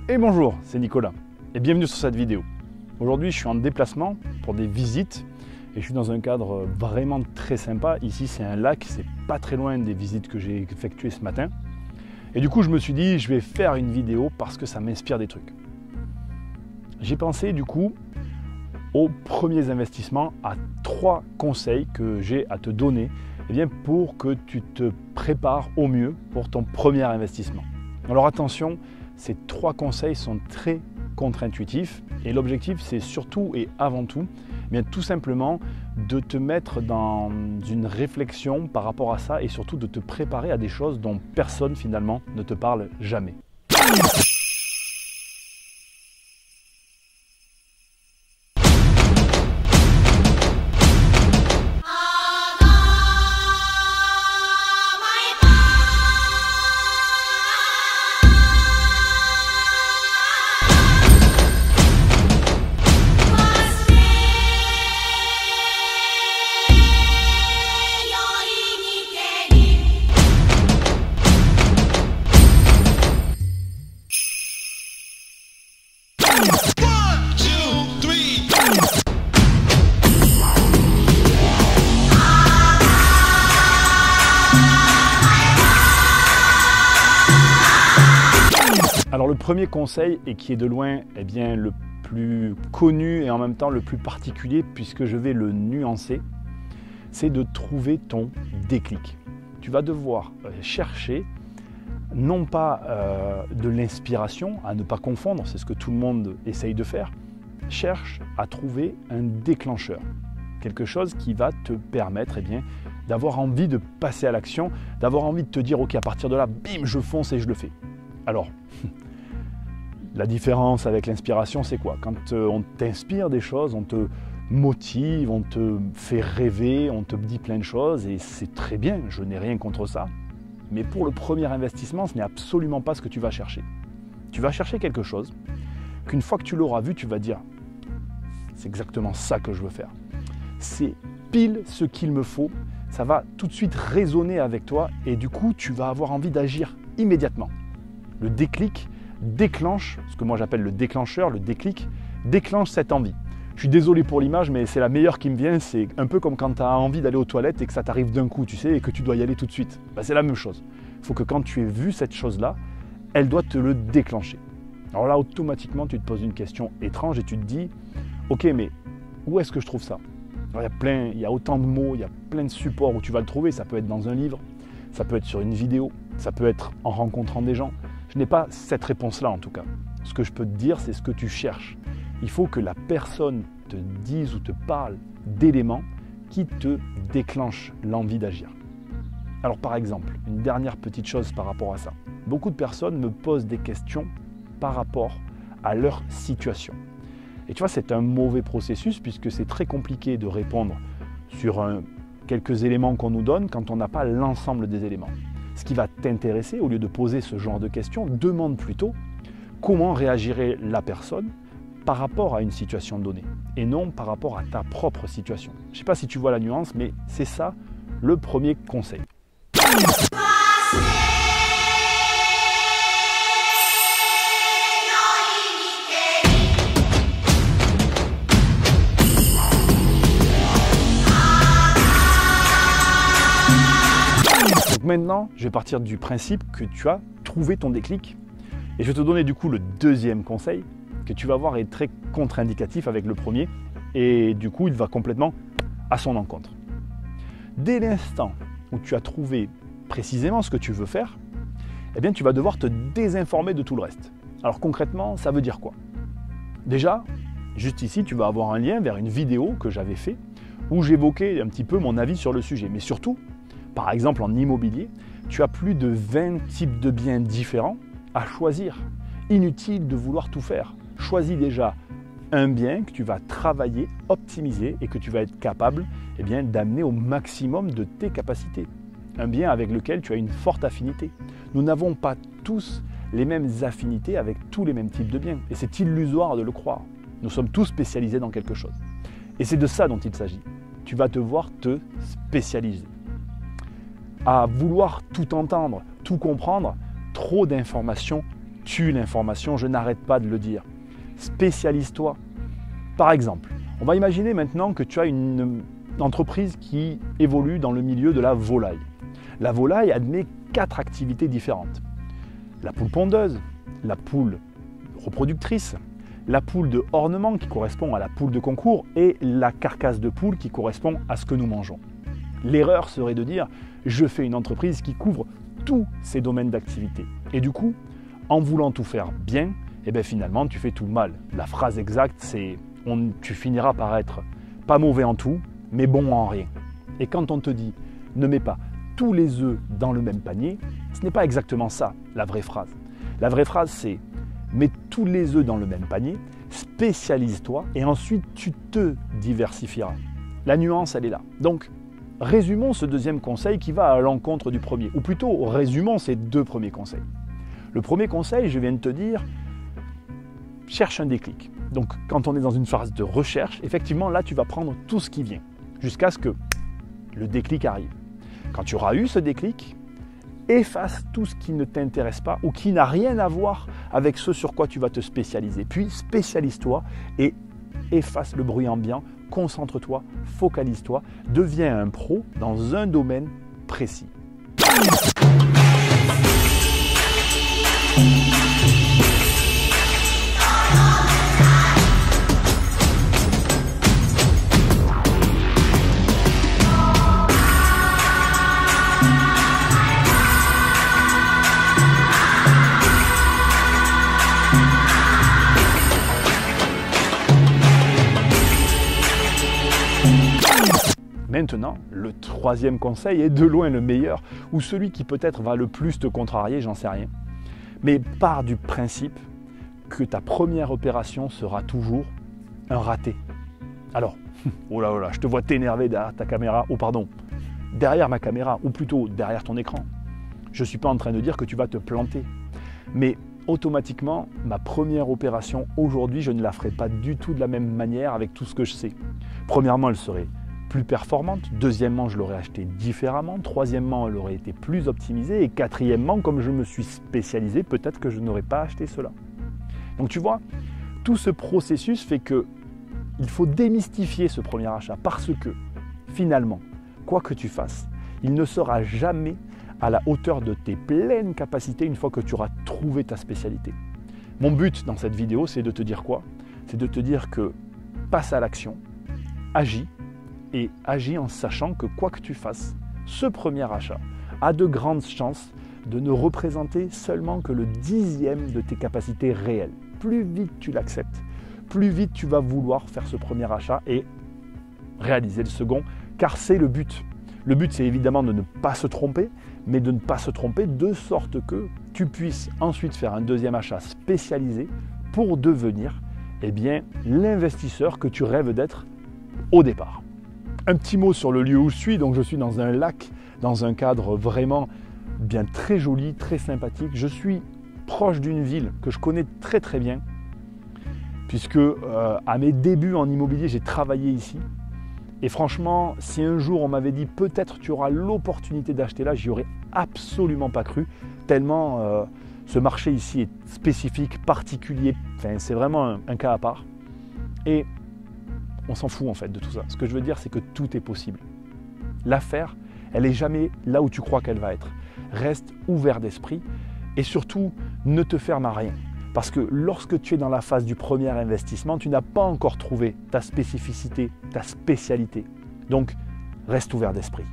Et bonjour, c'est Nicolas et bienvenue sur cette vidéo. Aujourd'hui je suis en déplacement pour des visites et je suis dans un cadre vraiment très sympa. Ici c'est un lac, c'est pas très loin des visites que j'ai effectuées ce matin. Et du coup je me suis dit je vais faire une vidéo parce que ça m'inspire des trucs. J'ai pensé du coup aux premiers investissements, à 3 conseils que j'ai à te donner pour que tu te prépares au mieux pour ton premier investissement. Alors attention, ces 3 conseils sont très contre-intuitifs et l'objectif c'est surtout et avant tout tout simplement de te mettre dans une réflexion par rapport à ça et surtout de te préparer à des choses dont personne finalement ne te parle jamais. Alors le premier conseil, et qui est de loin le plus connu et en même temps le plus particulier puisque je vais le nuancer, c'est de trouver ton déclic. Tu vas devoir chercher non pas de l'inspiration, à ne pas confondre, c'est ce que tout le monde essaye de faire, cherche à trouver un déclencheur, quelque chose qui va te permettre d'avoir envie de passer à l'action, d'avoir envie de te dire ok, à partir de là, bim, je fonce et je le fais. Alors, la différence avec l'inspiration, c'est quoi? Quand on t'inspire des choses, on te motive, on te fait rêver, on te dit plein de choses et c'est très bien, je n'ai rien contre ça. Mais pour le premier investissement, ce n'est absolument pas ce que tu vas chercher. Tu vas chercher quelque chose qu'une fois que tu l'auras vu, tu vas dire c'est exactement ça que je veux faire. C'est pile ce qu'il me faut, ça va tout de suite résonner avec toi et du coup, tu vas avoir envie d'agir immédiatement. Le déclic déclenche, ce que moi j'appelle le déclencheur, le déclic, déclenche cette envie. Je suis désolé pour l'image, mais c'est la meilleure qui me vient, c'est un peu comme quand tu as envie d'aller aux toilettes et que ça t'arrive d'un coup, tu sais, et que tu dois y aller tout de suite. C'est la même chose. Il faut que quand tu aies vu cette chose-là, elle doit te le déclencher. Alors là, automatiquement, tu te poses une question étrange et tu te dis, ok, mais où est-ce que je trouve ça? Alors, il y a autant de mots, il y a plein de supports où tu vas le trouver, ça peut être dans un livre, ça peut être sur une vidéo, ça peut être en rencontrant des gens. Je n'ai pas cette réponse-là en tout cas. Ce que je peux te dire, c'est ce que tu cherches. Il faut que la personne te dise ou te parle d'éléments qui te déclenchent l'envie d'agir. Alors par exemple, une dernière petite chose par rapport à ça. Beaucoup de personnes me posent des questions par rapport à leur situation. Et tu vois, c'est un mauvais processus puisque c'est très compliqué de répondre sur quelques éléments qu'on nous donne quand on n'a pas l'ensemble des éléments. Ce qui va t'intéresser, au lieu de poser ce genre de questions, demande plutôt comment réagirait la personne par rapport à une situation donnée et non par rapport à ta propre situation. Je ne sais pas si tu vois la nuance, mais c'est ça le premier conseil. Donc maintenant, je vais partir du principe que tu as trouvé ton déclic et je vais te donner du coup le deuxième conseil que tu vas voir est très contre-indicatif avec le premier et du coup il va complètement à son encontre. Dès l'instant où tu as trouvé précisément ce que tu veux faire, tu vas devoir te désinformer de tout le reste. Alors concrètement, ça veut dire quoi? Déjà, juste ici, tu vas avoir un lien vers une vidéo que j'avais fait où j'évoquais un petit peu mon avis sur le sujet. Mais surtout, par exemple en immobilier, tu as plus de 20 types de biens différents à choisir. Inutile de vouloir tout faire. Choisis déjà un bien que tu vas travailler, optimiser et que tu vas être capable d'amener au maximum de tes capacités. Un bien avec lequel tu as une forte affinité. Nous n'avons pas tous les mêmes affinités avec tous les mêmes types de biens. Et c'est illusoire de le croire. Nous sommes tous spécialisés dans quelque chose. Et c'est de ça dont il s'agit. Tu vas devoir te spécialiser. À vouloir tout entendre, tout comprendre, trop d'informations tue l'information, je n'arrête pas de le dire. Spécialise-toi. Par exemple, on va imaginer maintenant que tu as une entreprise qui évolue dans le milieu de la volaille. La volaille admet 4 activités différentes. La poule pondeuse, la poule reproductrice, la poule de ornement qui correspond à la poule de concours et la carcasse de poule qui correspond à ce que nous mangeons. L'erreur serait de dire « je fais une entreprise qui couvre tous ces domaines d'activité ». Et du coup, en voulant tout faire bien, finalement tu fais tout mal. La phrase exacte c'est « tu finiras par être pas mauvais en tout, mais bon en rien ». Et quand on te dit « ne mets pas tous les œufs dans le même panier », ce n'est pas exactement ça la vraie phrase. La vraie phrase c'est « mets tous les œufs dans le même panier, spécialise-toi et ensuite tu te diversifieras ». La nuance elle est là. Donc résumons ce deuxième conseil qui va à l'encontre du premier, ou plutôt résumons ces 2 premiers conseils. Le premier conseil, je viens de te dire, cherche un déclic. Donc quand on est dans une phase de recherche, effectivement là tu vas prendre tout ce qui vient, jusqu'à ce que le déclic arrive. Quand tu auras eu ce déclic, efface tout ce qui ne t'intéresse pas ou qui n'a rien à voir avec ce sur quoi tu vas te spécialiser. Puis spécialise-toi et efface le bruit ambiant, concentre-toi, focalise-toi, deviens un pro dans un domaine précis. Maintenant, le 3e conseil est de loin le meilleur, ou celui qui peut-être va le plus te contrarier, j'en sais rien. Mais pars du principe que ta première opération sera toujours un raté. Alors, oh là, je te vois t'énerver derrière ta caméra, derrière ma caméra, ou plutôt derrière ton écran. Je ne suis pas en train de dire que tu vas te planter. Mais automatiquement, ma première opération aujourd'hui, je ne la ferai pas du tout de la même manière avec tout ce que je sais. Premièrement, elle serait plus performante. Deuxièmement, je l'aurais acheté différemment. Troisièmement, elle aurait été plus optimisée. Et quatrièmement, comme je me suis spécialisé, peut-être que je n'aurais pas acheté cela. Donc tu vois, tout ce processus fait que il faut démystifier ce premier achat parce que finalement, quoi que tu fasses, il ne sera jamais à la hauteur de tes pleines capacités une fois que tu auras trouvé ta spécialité. Mon but dans cette vidéo, c'est de te dire quoi? C'est de te dire que passe à l'action, agis, et agis en sachant que quoi que tu fasses, ce premier achat a de grandes chances de ne représenter seulement que le 10e de tes capacités réelles. Plus vite tu l'acceptes, plus vite tu vas vouloir faire ce premier achat et réaliser le second, car c'est le but. Le but, c'est évidemment de ne pas se tromper, mais de ne pas se tromper de sorte que tu puisses ensuite faire un deuxième achat spécialisé pour devenir l'investisseur que tu rêves d'être au départ. Un petit mot sur le lieu où je suis. Donc je suis dans un lac, dans un cadre vraiment bien très joli, très sympathique. Je suis proche d'une ville que je connais très très bien, puisque à mes débuts en immobilier, j'ai travaillé ici. Et franchement, si un jour on m'avait dit peut-être tu auras l'opportunité d'acheter là, j'y aurais absolument pas cru, tellement ce marché ici est spécifique, particulier. Enfin, c'est vraiment un cas à part. Et on s'en fout en fait de tout ça. Ce que je veux dire, c'est que tout est possible. L'affaire, elle n'est jamais là où tu crois qu'elle va être. Reste ouvert d'esprit et surtout, ne te ferme à rien. Parce que lorsque tu es dans la phase du premier investissement, tu n'as pas encore trouvé ta spécificité, ta spécialité. Donc, reste ouvert d'esprit.